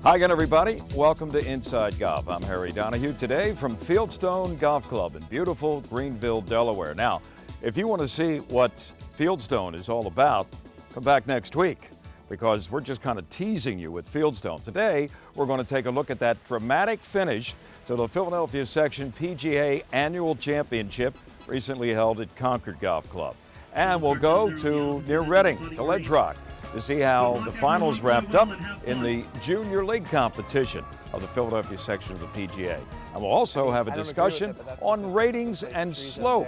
Hi again, everybody. Welcome to Inside Golf. I'm Harry Donahue today from Fieldstone Golf Club in beautiful Greenville, Delaware. Now, if you want to see what Fieldstone is all about, come back next week because we're just kind of teasing you with Fieldstone. Today, we're going to take a look at that dramatic finish to the Philadelphia Section PGA Annual Championship recently held at Concord Golf Club. And we'll go to near Reading, to Ledge Rock, to see how the finals wrapped up in the Junior League competition of the Philadelphia section of the PGA. And we'll also have a discussion on ratings and slope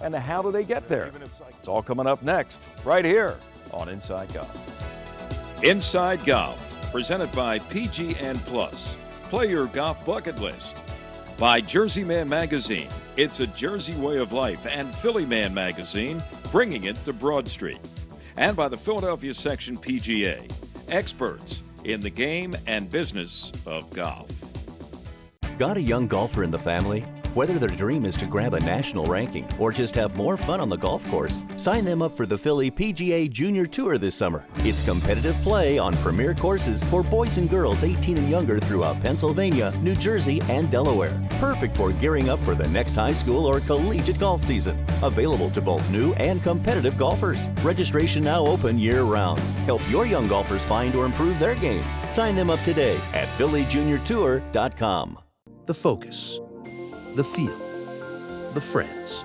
and how do they get there. It's all coming up next, right here on Inside Golf. Inside Golf, presented by PGN Plus. Play your golf bucket list. By Jersey Man Magazine, it's a Jersey way of life, and Philly Man Magazine, bringing it to Broad Street. And by the Philadelphia Section PGA, experts in the game and business of golf. Got a young golfer in the family? Whether their dream is to grab a national ranking or just have more fun on the golf course, sign them up for the Philly PGA Junior Tour this summer. It's competitive play on premier courses for boys and girls 18 and younger throughout Pennsylvania, New Jersey, and Delaware. Perfect for gearing up for the next high school or collegiate golf season. Available to both new and competitive golfers. Registration now open year-round. Help your young golfers find or improve their game. Sign them up today at phillyjuniortour.com. The focus, the feel, the friends.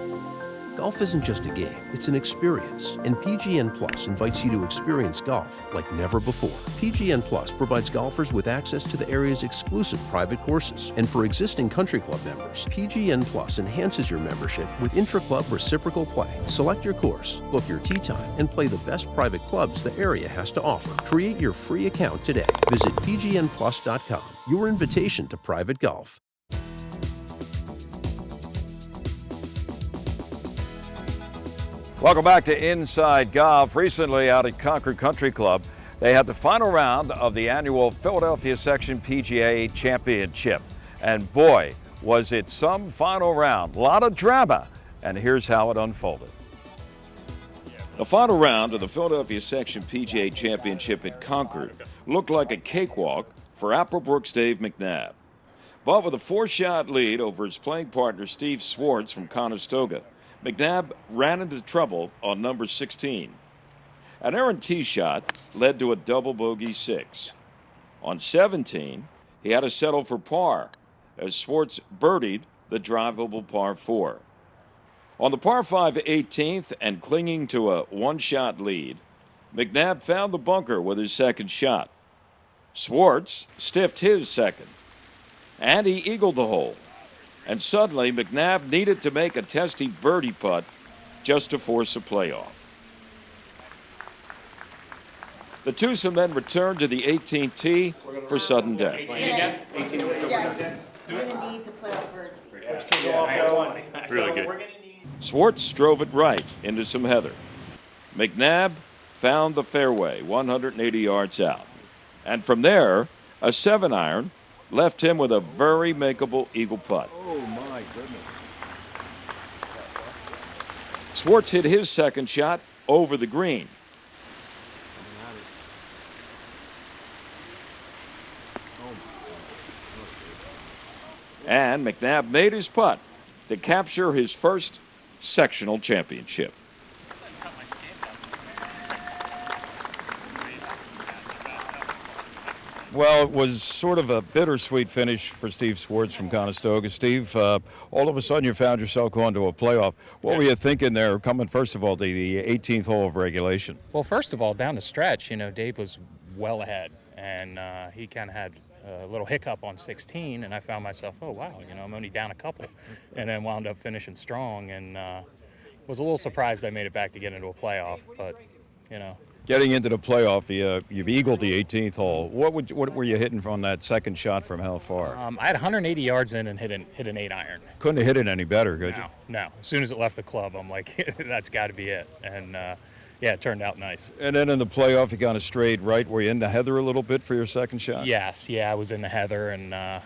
Golf isn't just a game, it's an experience, and PGN Plus invites you to experience golf like never before. PGN Plus provides golfers with access to the area's exclusive private courses, and for existing country club members, PGN Plus enhances your membership with intra-club reciprocal play. Select your course, book your tee time, and play the best private clubs the area has to offer. Create your free account today. Visit pgnplus.com, your invitation to private golf. Welcome back to Inside Golf. Recently out at Concord Country Club, they had the final round of the annual Philadelphia Section PGA Championship. And boy, was it some final round. A lot of drama. And here's how it unfolded. The final round of the Philadelphia Section PGA Championship at Concord looked like a cakewalk for Applebrook's Dave McNabb. But with a 4-shot lead over his playing partner Steve Swartz from Conestoga, McNabb ran into trouble on number 16. An errant tee shot led to a double bogey 6. On 17, he had to settle for par as Swartz birdied the drivable par 4. On the par 5 18th and clinging to a 1-shot lead, McNabb found the bunker with his second shot. Swartz stiffed his second, and he eagled the hole. And suddenly, McNabb needed to make a testy birdie putt just to force a playoff. The twosome then returned to the 18th tee for sudden death. Jeff, you're going to need to play off for Really good. Swartz drove it right into some heather. McNabb found the fairway 180 yards out. And from there, a 7-iron left him with a very makeable eagle putt. Oh, my goodness. Swartz hit his second shot over the green. And McNabb made his putt to capture his first sectional championship. Well, it was sort of a bittersweet finish for Steve Swartz from Conestoga. Steve, all of a sudden you found yourself going to a playoff. What were you thinking there, coming first of all to the 18th hole of regulation? Well, first of all, down the stretch, Dave was well ahead, and he kind of had a little hiccup on 16, and I found myself, oh, wow, I'm only down a couple, and then wound up finishing strong, and was a little surprised I made it back to get into a playoff, but, Getting into the playoff, you've eagled the 18th hole. What were you hitting from that second shot from how far? I had 180 yards in and hit an 8-iron. Couldn't have hit it any better, could you? No. As soon as it left the club, I'm like, that's got to be it. And, it turned out nice. And then in the playoff, you kind of strayed right. Were you in the heather a little bit for your second shot? Yes, I was in the heather and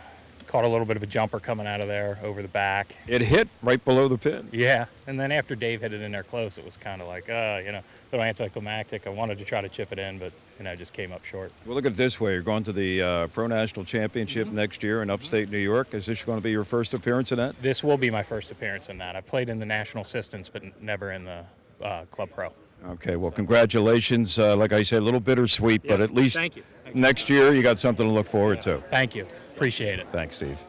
caught a little bit of a jumper coming out of there over the back. It hit right below the pin. Yeah, and then after Dave hit it in there close, it was kind of like, a little anticlimactic. I wanted to try to chip it in, but just came up short. Well, look at it this way. You're going to the Pro National Championship next year in upstate New York. Is this going to be your first appearance in that? This will be my first appearance in that. I've played in the National Assistants, but never in the Club Pro. Okay, well, congratulations. Like I said, a little bittersweet, but at least Thank you. next year you got something to look forward to. Thank you. Appreciate it. Thanks, Steve.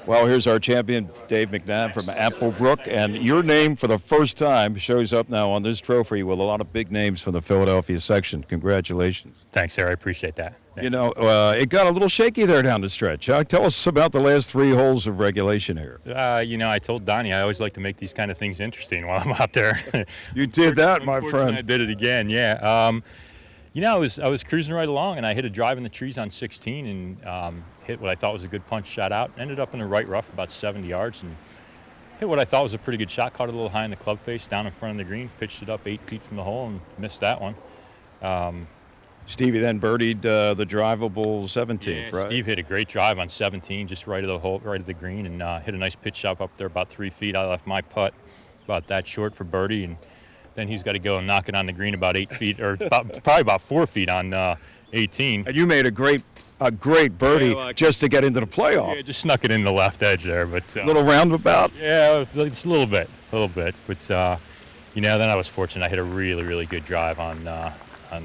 Well, here's our champion, Dave McNabb from Applebrook, and your name for the first time shows up now on this trophy with a lot of big names from the Philadelphia section. Congratulations. Thanks, sir. I appreciate that. You know, it got a little shaky there down the stretch. Tell us about the last 3 holes of regulation here. I told Donnie I always like to make these kind of things interesting while I'm out there. You did that, my friend. I did it again, yeah. I was cruising right along, and I hit a drive in the trees on 16 and hit what I thought was a good punch shot out. Ended up in the right rough about 70 yards and hit what I thought was a pretty good shot. Caught it a little high in the club face down in front of the green. Pitched it up 8 feet from the hole and missed that one. Stevie then birdied the drivable 17th, right? Steve hit a great drive on 17, just right of the hole, right of the green, and hit a nice pitch shot up there about 3 feet. I left my putt about that short for birdie, and then he's got to go and knock it on the green about 8 feet, or probably about 4 feet on 18. And you made a great birdie just to get into the playoff. Yeah, just snuck it in the left edge there, but a little roundabout. Yeah, it's a little bit. But then I was fortunate. I hit a really, really good drive on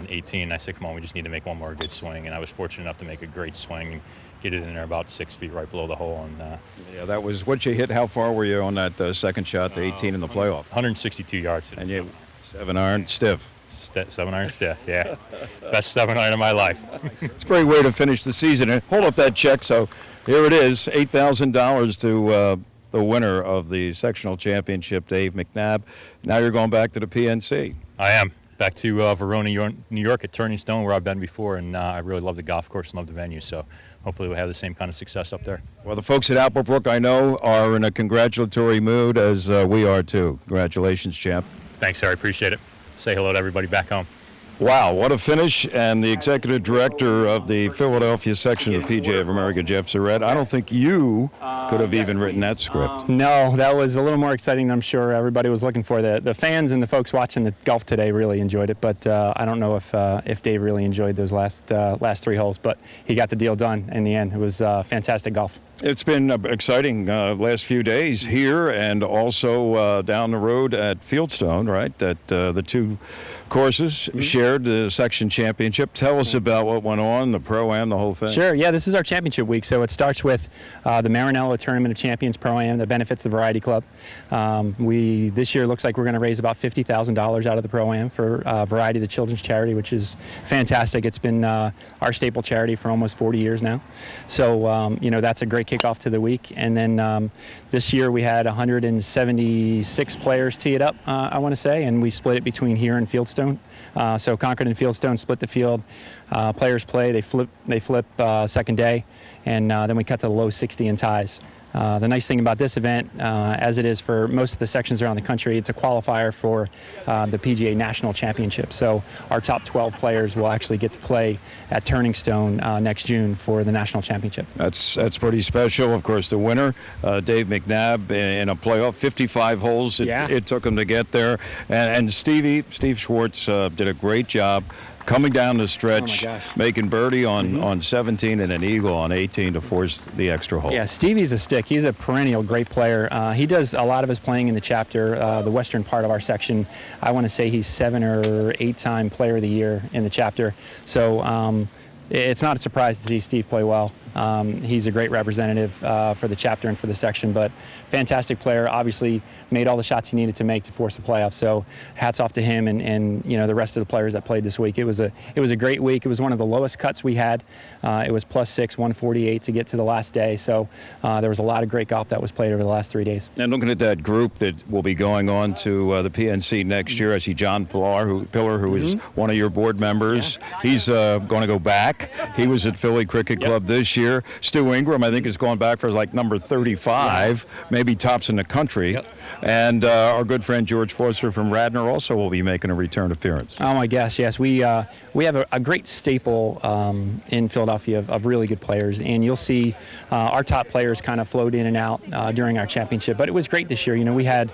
18. And I said, come on, we just need to make one more good swing. And I was fortunate enough to make a great swing and get it in there about 6 feet right below the hole. And yeah, that was what you hit. How far were you on that second shot to 18 in the playoff? 162 yards. And you 7-iron stiff. 7-iron stiff, yeah. Best 7-iron of my life. It's a great way to finish the season. And hold up that check. So here it is, $8,000 to the winner of the sectional championship, Dave McNabb. Now you're going back to the PNC. I am. Back to Verona, New York at Turning Stone, where I've been before, and I really love the golf course and love the venue, so hopefully we'll have the same kind of success up there. Well, the folks at Applebrook, I know, are in a congratulatory mood, as we are too. Congratulations, champ. Thanks, sir. I appreciate it. Say hello to everybody back home. Wow, what a finish. And the executive director of the Philadelphia section of the PGA of America, Jeff Surratt, I don't think you could have even written that script. No, that was a little more exciting than I'm sure everybody was looking for. The fans and the folks watching the golf today really enjoyed it, but I don't know if Dave really enjoyed those last 3 holes, but he got the deal done in the end. It was fantastic golf. It's been exciting last few days here and also down the road at Fieldstone, right? That the 2 courses shared the section championship. Tell us about what went on, the Pro-Am, the whole thing. Sure, yeah, this is our championship week. So it starts with the Marinello Tournament of Champions Pro-Am that benefits the Variety Club. This year looks like we're going to raise about $50,000 out of the Pro-Am for Variety, the children's charity, which is fantastic. It's been our staple charity for almost 40 years now. So, that's a great kickoff to the week. And then this year we had 176 players tee it up, I want to say, and we split it between here and Fieldstone. So Concord and Fieldstone split the field. Players play, they flip second day, and then we cut to the low 60 in ties. The nice thing about this event, as it is for most of the sections around the country, it's a qualifier for the PGA National Championship. So our top 12 players will actually get to play at Turning Stone next June for the National Championship. That's pretty special. Of course, the winner, Dave McNabb, in a playoff, 55 holes it took him to get there. And Steve Schwartz did a great job coming down the stretch, making birdie on 17 and an eagle on 18 to force the extra hole. Yeah, Stevie's a stick. He's a perennial great player. He does a lot of his playing in the chapter, the western part of our section. I want to say he's 7 or 8-time player of the year in the chapter. So it's not a surprise to see Steve play well. He's a great representative for the chapter and for the section, but fantastic player. Obviously made all the shots he needed to make to force the playoffs. So hats off to him and the rest of the players that played this week. It was a great week. It was one of the lowest cuts we had. It was +6, 148 to get to the last day. So there was a lot of great golf that was played over the last 3 days. And looking at that group that will be going on to the PNC next year, I see John Pillar, who is one of your board members. Yeah. He's going to go back. He was at Philly Cricket Club this year. year. Stu Ingram, I think, has gone back for like number 35, maybe tops in the country. Yep. And our good friend George Forster from Radnor also will be making a return appearance. Oh my gosh, yes. We have a great staple in Philadelphia of really good players, and you'll see our top players kind of float in and out during our championship. But it was great this year. We had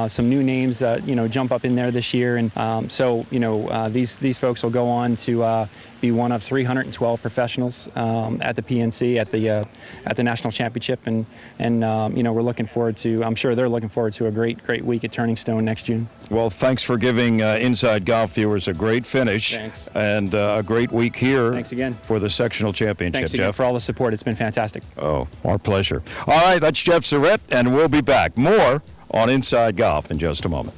some new names jump up in there this year, and so these folks will go on to be one of 312 professionals at the PNC at the national championship, and we're looking forward to. I'm sure they're looking forward to a great week at Turning Stone next June. Well, thanks for giving Inside Golf viewers a great finish. Thanks. And a great week here. Thanks again for the sectional championship. Thanks again Jeff. for all the support. It's been fantastic. Oh, our pleasure. All right, that's Jeff Surratt, and we'll be back more on Inside Golf in just a moment.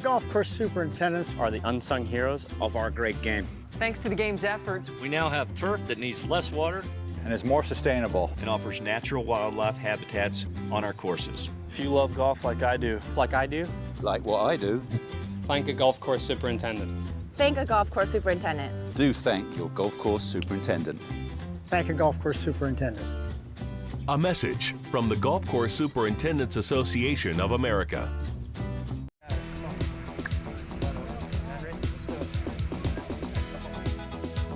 Golf course superintendents are the unsung heroes of our great game. Thanks to the game's efforts, we now have turf that needs less water and is more sustainable and offers natural wildlife habitats on our courses. If you love golf like I do, like what I do, Thank a golf course superintendent. Thank a golf course superintendent. Do thank your golf course superintendent. thank a golf course superintendent. A message from the Golf Course Superintendents Association of America.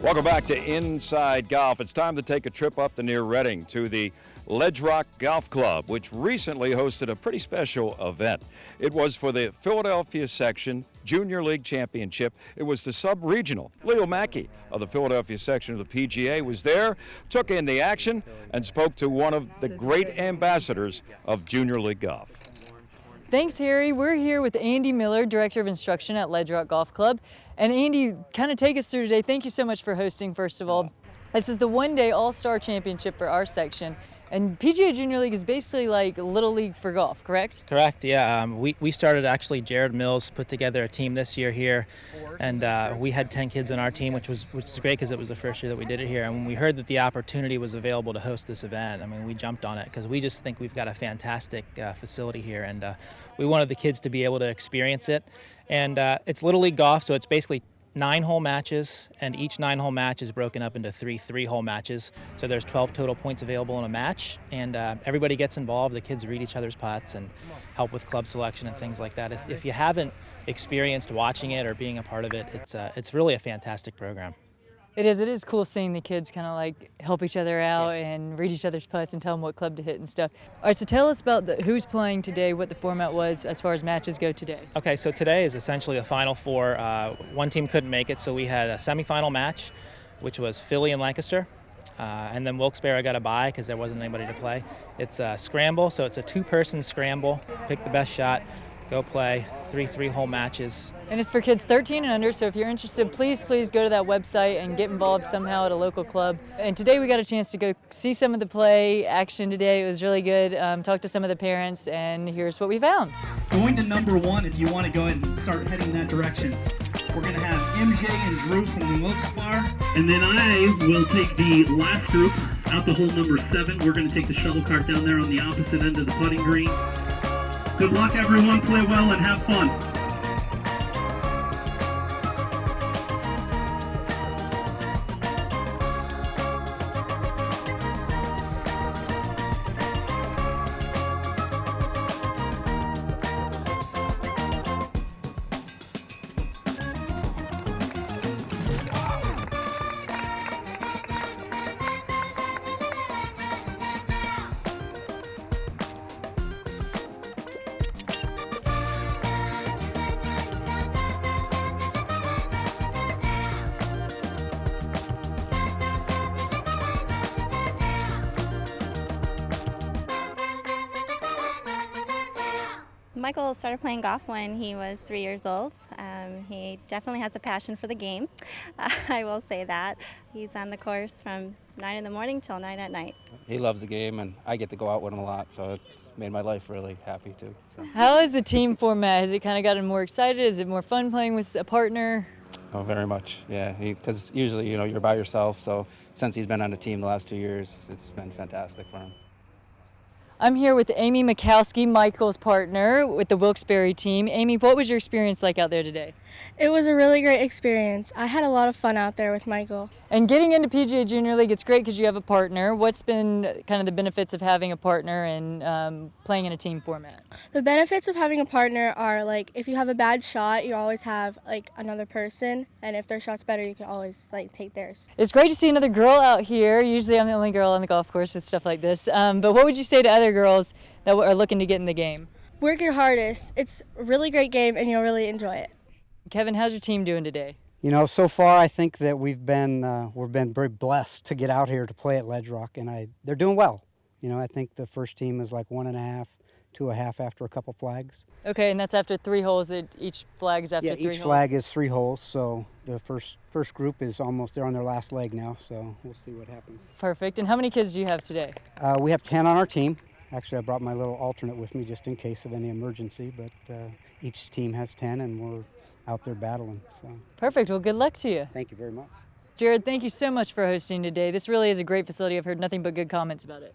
Welcome back to Inside Golf. It's time to take a trip up to near Reading to the Ledge Rock Golf Club, which recently hosted a pretty special event. It was for the Philadelphia Section Junior League Championship. It was the sub-regional. Leo Mackey of the Philadelphia section of the PGA was there, took in the action, and spoke to one of the great ambassadors of Junior League golf. Thanks, Harry. We're here with Andy Miller, Director of Instruction at Ledge Rock Golf Club. And Andy, kind of take us through today. Thank you so much for hosting, first of all. This is the one-day all-star championship for our section. And PGA Junior League is basically like Little League for golf, correct? Correct, yeah. We started, actually, Jared Mills put together a team this year here. And we had 10 kids on our team, which is great because it was the first year that we did it here. And when we heard that the opportunity was available to host this event, we jumped on it because we just think we've got a fantastic facility here. And we wanted the kids to be able to experience it. And it's Little League golf, so it's basically 9-hole matches, and each 9-hole match is broken up into 3 3-hole matches. So there's 12 total points available in a match, and everybody gets involved. The kids read each other's putts and help with club selection and things like that. If you haven't experienced watching it or being a part of it, it's really a fantastic program. It is cool seeing the kids kind of like help each other out and read each other's putts and tell them what club to hit and stuff. All right, so tell us about who's playing today, what the format was as far as matches go today. Okay, so today is essentially the Final Four. One team couldn't make it, so we had a semifinal match, which was Philly and Lancaster. And then Wilkes-Barre got a bye because there wasn't anybody to play. It's a scramble, so it's a 2-person scramble. Pick the best shot, go play 3 3-hole matches. And it's for kids 13 and under, so if you're interested, please go to that website and get involved somehow at a local club. And today we got a chance to go see some of the play action today. It was really good. Talk to some of the parents, and here's what we found. Going to number 1, if you want to go ahead and start heading that direction. We're going to have MJ and Drew from Wilkes-Barre. And then I will take the last group out to hole number 7. We're going to take the shuttle cart down there on the opposite end of the putting green. Good luck, everyone. Play well and have fun. Michael started playing golf when he was 3 years old. He definitely has a passion for the game. I will say that. He's on the course from 9 in the morning till 9 at night. He loves the game, and I get to go out with him a lot, so it's made my life really happy too. So. How is the team format? Has it kind of gotten more excited? Is it more fun playing with a partner? Oh, very much, yeah. Because usually, you're by yourself, so since he's been on the team the last 2 years, it's been fantastic for him. I'm here with Amy Mikowski, Michael's partner with the Wilkes-Barre team. Amy, what was your experience like out there today? It was a really great experience. I had a lot of fun out there with Michael. And getting into PGA Junior League, it's great because you have a partner. What's been kind of the benefits of having a partner and playing in a team format? The benefits of having a partner are, like, if you have a bad shot, you always have, like, another person, and if their shot's better, you can always, like, take theirs. It's great to see another girl out here. Usually I'm the only girl on the golf course with stuff like this. But what would you say to other girls that are looking to get in the game? Work your hardest. It's a really great game, and you'll really enjoy it. Kevin, how's your team doing today? You know, so far I think that we've been very blessed to get out here to play at Ledge Rock, and they're doing well. You know, I think the first team is like 1.5 to a half after a couple flags. Okay, and that's after 3 holes. Each flag is after 3 holes. Each flag is 3 holes. So the first group is they're on their last leg now. So we'll see what happens. Perfect. And how many kids do you have today? We have 10 on our team. Actually, I brought my little alternate with me just in case of any emergency. But each team has 10, and we're out there battling. So. Perfect. Well, good luck to you. Thank you very much. Jared, thank you so much for hosting today. This really is a great facility. I've heard nothing but good comments about it.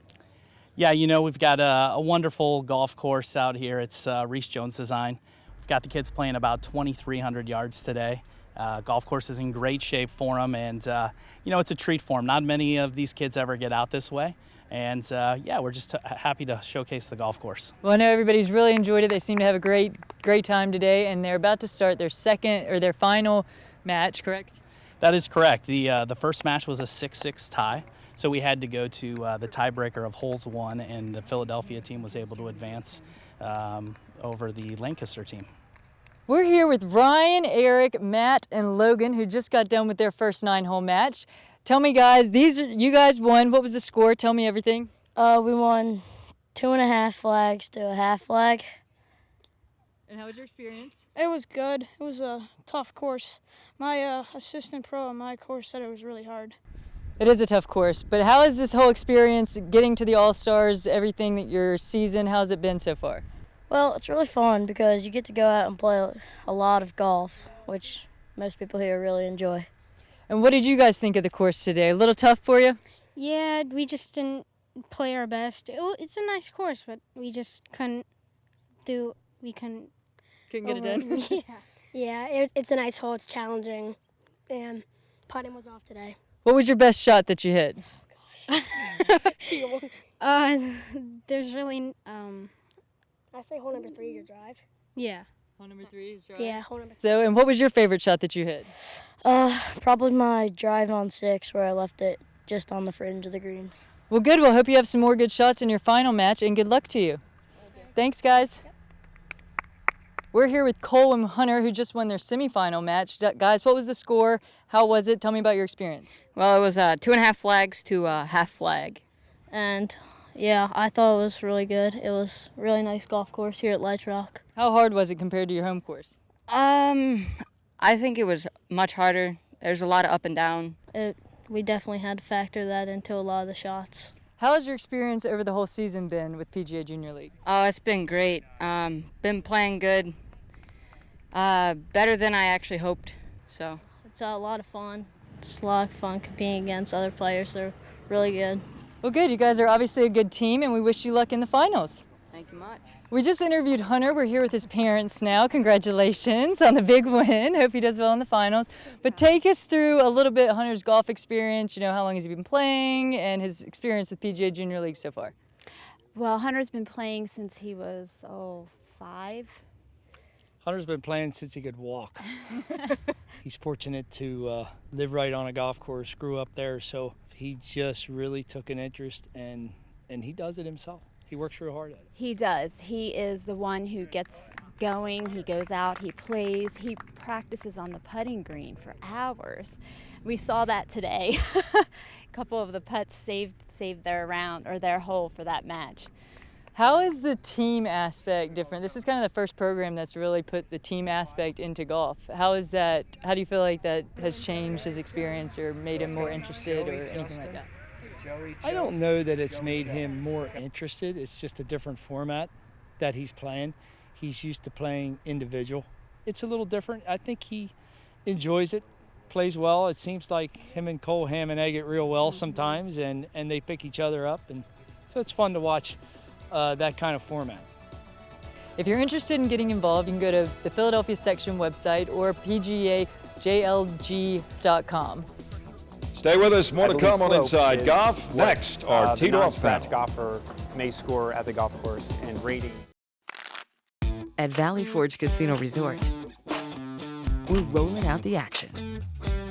Yeah, you know, we've got a wonderful golf course out here. It's Reese Jones design. We've got the kids playing about 2,300 yards today. Golf course is in great shape for them, and you know, it's a treat for them. Not many of these kids ever get out this way. And yeah, we're just happy to showcase the golf course. Well, I know everybody's really enjoyed it. They seem to have a great time today, and they're about to start their final match, correct? That is correct. The first match was a 6-6 tie, so we had to go to the tiebreaker of holes 1, and the Philadelphia team was able to advance over the Lancaster team. We're here with Ryan, Eric, Matt, and Logan, who just got done with their first 9-hole match. Tell me, guys, you guys won. What was the score? Tell me everything. We won 2.5 flags to a half flag. And how was your experience? It was good. It was a tough course. My assistant pro on my course said it was really hard. It is a tough course, but how is this whole experience, getting to the All-Stars, everything that your season, how's it been so far? Well, it's really fun because you get to go out and play a lot of golf, which most people here really enjoy. And what did you guys think of the course today? A little tough for you? Yeah, we just didn't play our best. It's a nice course, but we just couldn't get it done? Yeah, it's a nice hole. It's challenging, and putting was off today. What was your best shot that you hit? Oh, gosh. There's really, I say hole number 3 to drive. Yeah. Hole number 3 is drive? Yeah, hole number 3. So, and what was your favorite shot that you hit? Probably my drive on 6 where I left it just on the fringe of the green. Well, good. We'll hope you have some more good shots in your final match, and good luck to you. Thanks, guys. Yep. We're here with Cole and Hunter, who just won their semifinal match. Guys, what was the score? How was it? Tell me about your experience. Well, it was 2.5 flags to a half flag. And yeah, I thought it was really good. It was a really nice golf course here at Ledge Rock. How hard was it compared to your home course? I think it was much harder. There's a lot of up and down. We definitely had to factor that into a lot of the shots. How has your experience over the whole season been with PGA Junior League? Oh, it's been great. Been playing good. Better than I actually hoped. So it's a lot of fun. It's a lot of fun competing against other players. They're really good. Well, good. You guys are obviously a good team, and we wish you luck in the finals. Thank you much. We just interviewed Hunter. We're here with his parents now. Congratulations on the big win. Hope he does well in the finals. But take us through a little bit Hunter's golf experience. You know, how long has he been playing and his experience with PGA Junior League so far? Well, Hunter's been playing since he was, 5. Hunter's been playing since he could walk. He's fortunate to live right on a golf course, grew up there, so he just really took an interest, and he does it himself. He works real hard at it. He does. He is the one who gets going. He goes out, he plays, he practices on the putting green for hours. We saw that today. A couple of the putts saved their round or their hole for that match. How is the team aspect different? This is kind of the first program that's really put the team aspect into golf. How is that? How do you feel like that has changed his experience or made him more interested or anything like that? I don't know that it's made him more interested. It's just a different format that he's playing. He's used to playing individual. It's a little different. I think he enjoys it, plays well. It seems like him and Cole ham and egg it real well sometimes, and they pick each other up. And so it's fun to watch that kind of format. If you're interested in getting involved, you can go to the Philadelphia section website or pgajlg.com. Stay with us, more to come on Inside Golf. Next, our Tee Off panel. Golfer may score at the golf course and rating. At Valley Forge Casino Resort, we're rolling out the action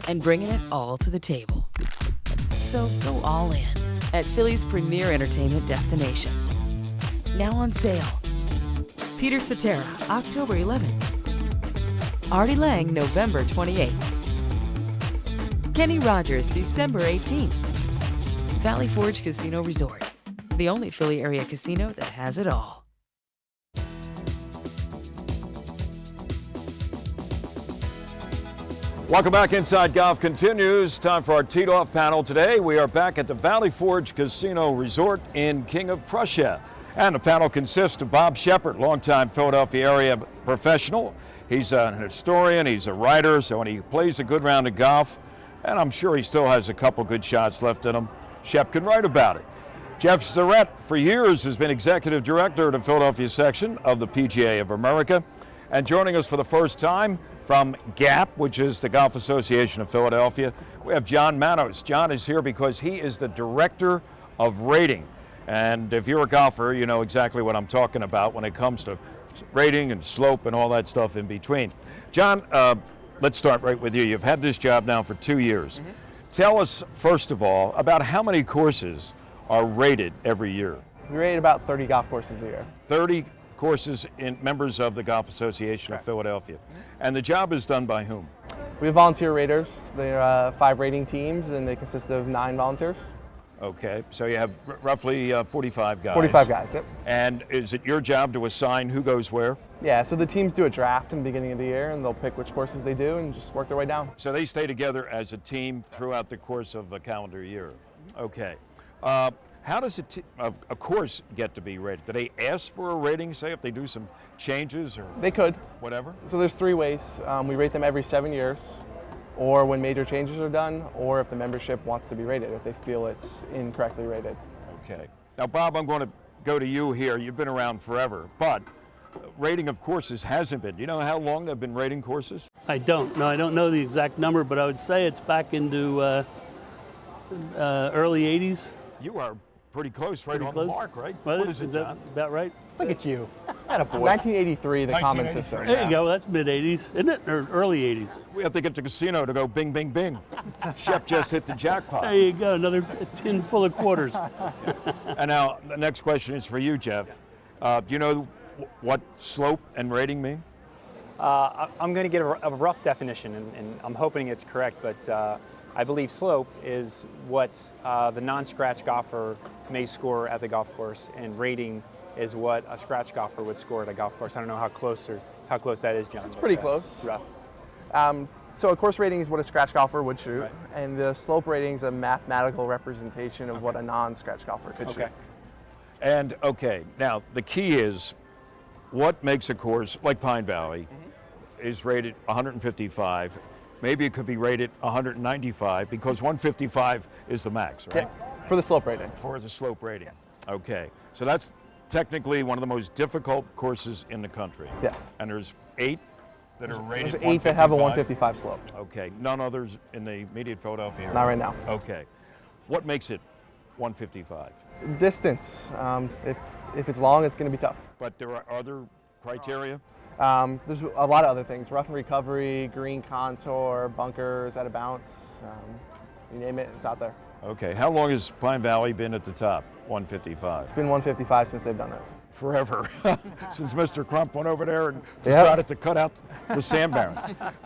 and bringing it all to the table. So go all in at Philly's premier entertainment destination. Now on sale. Peter Cetera, October 11th. Artie Lang, November 28th. Kenny Rogers, December 18th. Valley Forge Casino Resort, the only Philly area casino that has it all. Welcome back. Inside Golf continues. Time for our Teed Off panel. Today we are back at the Valley Forge Casino Resort in King of Prussia. And the panel consists of Bob Shepard, longtime Philadelphia area professional. He's an historian, he's a writer, so when he plays a good round of golf, and I'm sure he still has a couple good shots left in him, Shep can write about it. Jeff Surratt, for years, has been executive director of the Philadelphia section of the PGA of America. And joining us for the first time from GAP, which is the Golf Association of Philadelphia, we have John Manos. John is here because he is the director of rating. And if you're a golfer, you know exactly what I'm talking about when it comes to rating and slope and all that stuff in between. John, let's start right with you. You've had this job now for 2 years. Mm-hmm. Tell us, first of all, about how many courses are rated every year. We rate about 30 golf courses a year. 30 courses in members of the Golf Association of Philadelphia. And the job is done by whom? We have volunteer raters. There are 5 rating teams, and they consist of 9 volunteers. Okay, so you have roughly 45 guys. 45 guys, yep. And is it your job to assign who goes where? Yeah, so the teams do a draft in the beginning of the year, and they'll pick which courses they do and just work their way down. So they stay together as a team throughout the course of a calendar year. Okay. How does a course get to be rated? Do they ask for a rating, say, if they do some changes or? They could. Whatever? So there's 3 ways. We rate them every 7 years, or when major changes are done, or if the membership wants to be rated, if they feel it's incorrectly rated. Okay. Now, Bob, I'm going to go to you here. You've been around forever, but rating of courses hasn't been. Do you know how long they've been rating courses? I don't. No, I don't know the exact number, but I would say it's back into early 80s. You are pretty close, right on the mark, right? Well, what is it, John? About right? Look at you. 1983, the common system. There you go. That's mid-80s, isn't it? Or early 80s. We have to get to the casino to go bing, bing, bing. Shep just hit the jackpot. There you go. Another tin full of quarters. And now the next question is for you, Jeff. Do you know what slope and rating mean? I'm going to get a rough definition, and I'm hoping it's correct, but I believe slope is what the non-scratch golfer may score at the golf course, and rating is what a scratch golfer would score at a golf course. I don't know how close that is, John. It's pretty close. Rough. So a course rating is what a scratch golfer would shoot, right. And the slope rating is a mathematical representation of what a non-scratch golfer could shoot. And okay, now the key is what makes a course like Pine Valley is rated 155. Maybe it could be rated 195 because 155 is the max, right? Yeah, for the slope rating. For the slope rating. Okay, so that's technically one of the most difficult courses in the country. Yes. And there's 8 that are rated 155? There's 8 that have a 155 slope. Okay, none others in the immediate Philadelphia area? Not right now. Okay. What makes it 155? Distance. If it's long, it's going to be tough. But there are other criteria? There's a lot of other things. Rough and recovery, green contour, bunkers, out of bounds. You name it, it's out there. Okay, how long has Pine Valley been at the top? 155? It's been 155 since they've done it. Forever, since Mr. Crump went over there and decided to cut out the sand barrens.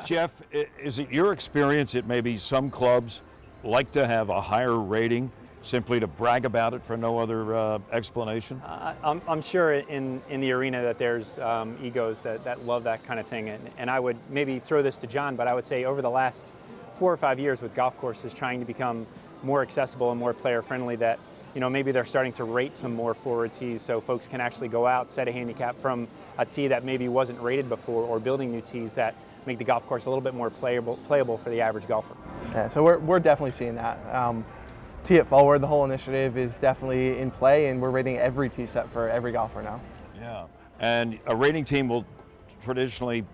Jeff, is it your experience that maybe some clubs like to have a higher rating simply to brag about it for no other explanation? I'm sure in the arena that there's egos that love that kind of thing, and I would maybe throw this to John, but I would say over the last 4 or 5 years with golf courses trying to become more accessible and more player friendly, that maybe they're starting to rate some more forward tees so folks can actually go out, set a handicap from a tee that maybe wasn't rated before, or building new tees that make the golf course a little bit more playable for the average golfer. Yeah, so we're definitely seeing that. Tee It Forward, the whole initiative is definitely in play, and we're rating every tee set for every golfer now. Yeah. And a rating team will traditionally,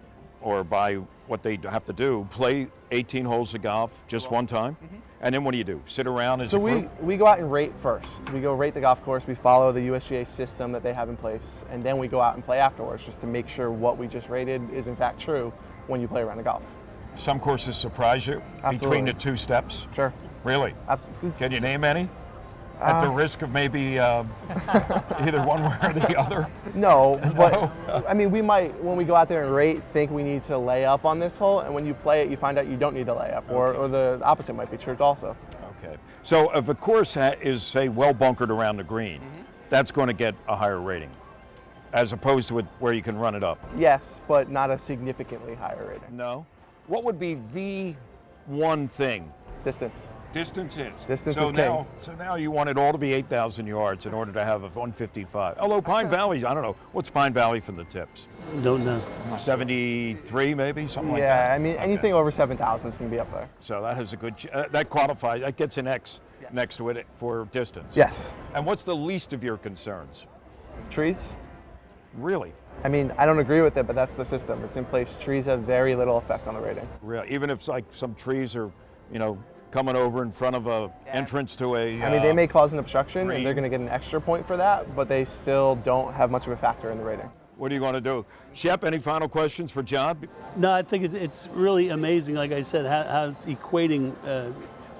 or by what they have to do, play 18 holes of golf just one time? And then what do? Sit around as a group? We go out and rate first. We go rate the golf course, we follow the USGA system that they have in place, and then we go out and play afterwards just to make sure what we just rated is in fact true when you play around the golf. Some courses surprise you between the two steps? Sure. Really? Absolutely. Can you name any? At the risk of maybe either one way or the other? No, but I mean, we might, when we go out there and rate, think we need to lay up on this hole, and when you play it, you find out you don't need to lay up, or the opposite might be true also. Okay. So if a course is, say, well bunkered around the green, that's going to get a higher rating, as opposed to where you can run it up? Yes, but not a significantly higher rating. No? What would be the one thing? Distance. Distance is. Distance is king. So now you want it all to be 8,000 yards in order to have a 155. Although Pine Valley's, I don't know, what's Pine Valley from the tips? Don't know. 73 maybe, something like that? Yeah, I mean, anything over 7,000 is going to be up there. So that has a good, that qualifies, that gets an X next to it for distance. Yes. And what's the least of your concerns? Trees. Really? I mean, I don't agree with it, but that's the system. It's in place. Trees have very little effect on the rating. Really? Even if like some trees are, coming over in front of a entrance to a I mean, they may cause an obstruction, and they're going to get an extra point for that, but they still don't have much of a factor in the rating. What are you going to do? Shep, any final questions for John? No, I think it's really amazing, like I said, how it's equating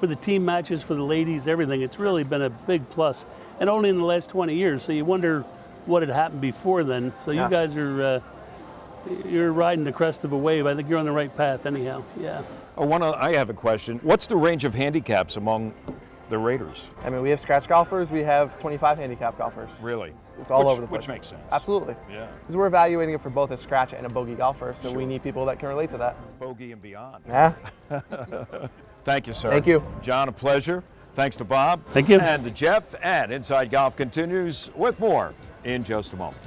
for the team matches, for the ladies, everything. It's really been a big plus, and only in the last 20 years. So you wonder what had happened before then. So you guys are you're riding the crest of a wave. I think you're on the right path anyhow. Yeah. I have a question. What's the range of handicaps among the raters? I mean, we have scratch golfers. We have 25 handicap golfers. Really? It's all over the place. Which makes sense. Absolutely. Yeah. Because we're evaluating it for both a scratch and a bogey golfer, so we need people that can relate to that. Bogey and beyond. Yeah. Thank you, sir. Thank you. John, a pleasure. Thanks to Bob. Thank you. And to Jeff. And Inside Golf continues with more in just a moment.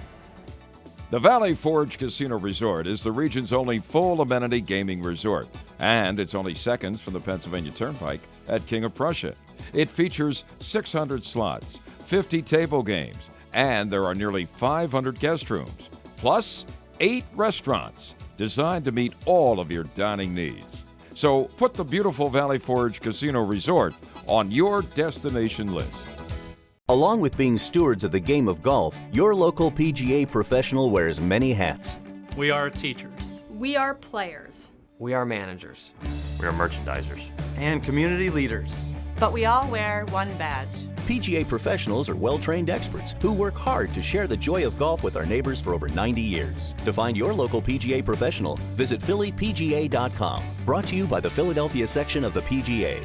The Valley Forge Casino Resort is the region's only full amenity gaming resort, and it's only seconds from the Pennsylvania Turnpike at King of Prussia. It features 600 slots, 50 table games, and there are nearly 500 guest rooms, plus 8 restaurants designed to meet all of your dining needs. So put the beautiful Valley Forge Casino Resort on your destination list. Along with being stewards of the game of golf, your local PGA professional wears many hats. We are teachers. We are players. We are managers. We are merchandisers. And community leaders. But we all wear one badge. PGA professionals are well-trained experts who work hard to share the joy of golf with our neighbors for over 90 years. To find your local PGA professional, visit phillypga.com. Brought to you by the Philadelphia section of the PGA.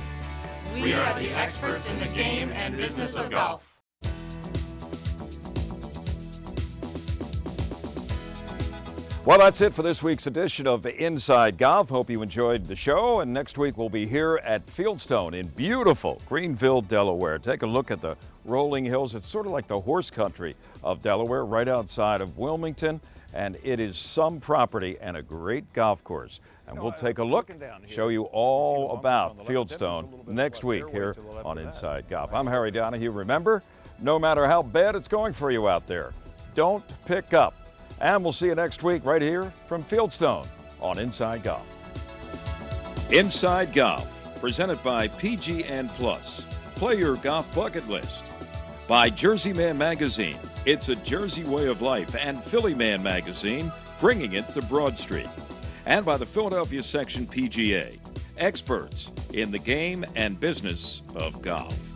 We are the experts in the game and business of golf. Well, that's it for this week's edition of Inside Golf. Hope you enjoyed the show. And next week we'll be here at Fieldstone in beautiful Greenville, Delaware. Take a look at the rolling hills. It's sort of like the horse country of Delaware, right outside of Wilmington. And it is some property and a great golf course. And we'll take a look, show you all about Fieldstone next week here on Inside Golf. I'm Harry Donahue. Remember, no matter how bad it's going for you out there, don't pick up. And we'll see you next week right here from Fieldstone on Inside Golf. Inside Golf, presented by PGN Plus. Play your golf bucket list. By Jersey Man Magazine, it's a Jersey way of life, and Philly Man Magazine, bringing it to Broad Street. And by the Philadelphia Section PGA, experts in the game and business of golf.